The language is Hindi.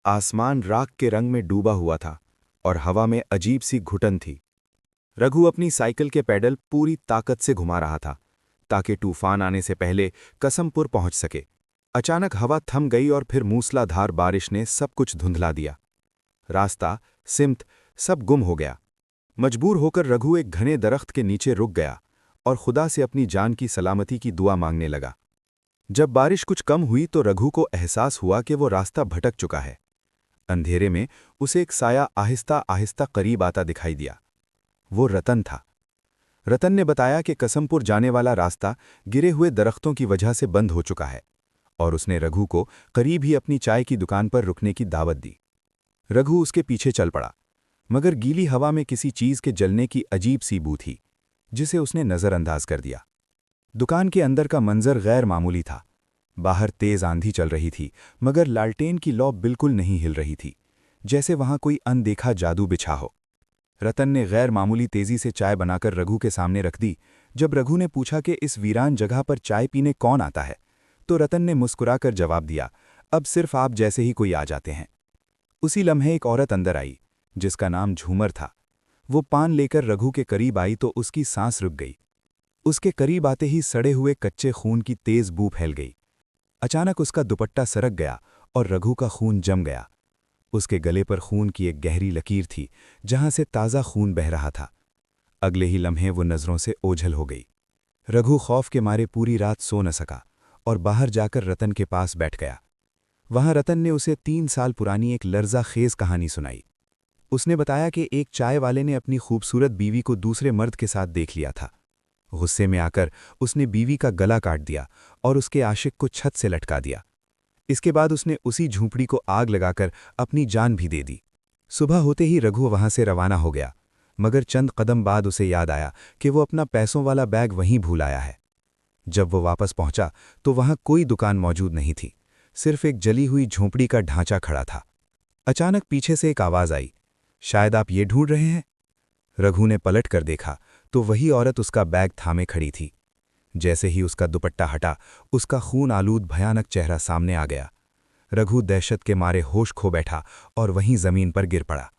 आसमान राख के रंग में डूबा हुआ था और हवा में अजीब सी घुटन थी। रघु अपनी साइकिल के पैडल पूरी ताकत से घुमा रहा था ताकि तूफान आने से पहले कसमपुर पहुंच सके। अचानक हवा थम गई और फिर मूसलाधार बारिश ने सब कुछ धुंधला दिया। रास्ता, सिमत, सब गुम हो गया। मजबूर होकर रघु एक घने दरख्त के नीचे रुक गया और खुदा से अपनी जान की सलामती की दुआ मांगने लगा। जब बारिश कुछ कम हुई तो रघु को एहसास हुआ कि वो रास्ता भटक चुका है। अंधेरे में उसे एक साया आहिस्ता आहिस्ता करीब आता दिखाई दिया। वो रतन था। रतन ने बताया कि कसमपुर जाने वाला रास्ता गिरे हुए दरख्तों की वजह से बंद हो चुका है और उसने रघु को करीब ही अपनी चाय की दुकान पर रुकने की दावत दी। रघु उसके पीछे चल पड़ा, मगर गीली हवा में किसी चीज के जलने की अजीब सी बू थी जिसे उसने नजरअंदाज कर दिया। दुकान के अंदर का मंजर गैर मामूली था। बाहर तेज आंधी चल रही थी, मगर लालटेन की लौ बिल्कुल नहीं हिल रही थी, जैसे वहां कोई अनदेखा जादू बिछा हो। रतन ने गैर मामूली तेजी से चाय बनाकर रघु के सामने रख दी। जब रघु ने पूछा कि इस वीरान जगह पर चाय पीने कौन आता है, तो रतन ने मुस्कुराकर जवाब दिया, अब सिर्फ आप जैसे ही कोई आ जाते हैं। उसी लम्हे एक औरत अंदर आई, जिसका नाम झूमर था। वो पान लेकर रघु के करीब आई तो उसकी सांस रुक गई। उसके करीब आते ही सड़े हुए कच्चे खून की तेज बू फैल गई। अचानक उसका दुपट्टा सरक गया और रघु का खून जम गया। उसके गले पर खून की एक गहरी लकीर थी, जहां से ताज़ा खून बह रहा था। अगले ही लम्हे वो नज़रों से ओझल हो गई। रघु खौफ के मारे पूरी रात सो न सका और बाहर जाकर रतन के पास बैठ गया। वहां रतन ने उसे 3 साल पुरानी एक लर्जा खेज कहानी सुनाई। उसने बताया कि एक चाय वाले ने अपनी खूबसूरत बीवी को दूसरे मर्द के साथ देख लिया था। गुस्से में आकर उसने बीवी का गला काट दिया और उसके आशिक को छत से लटका दिया। इसके बाद उसने उसी झूंपड़ी को आग लगाकर अपनी जान भी दे दी। सुबह होते ही रघु वहां से रवाना हो गया, मगर चंद कदम बाद उसे याद आया कि वो अपना पैसों वाला बैग वहीं भूल आया है। जब वो वापस पहुंचा तो वहां कोई दुकान मौजूद नहीं थी, सिर्फ एक जली हुई झोंपड़ी का ढांचा खड़ा था। अचानक पीछे से एक आवाज आई, शायद आप ये ढूंढ रहे हैं। रघु ने पलट कर देखा तो वही औरत उसका बैग थामे खड़ी थी। जैसे ही उसका दुपट्टा हटा, उसका खून आलूद भयानक चेहरा सामने आ गया। रघु दहशत के मारे होश खो बैठा और वहीं जमीन पर गिर पड़ा।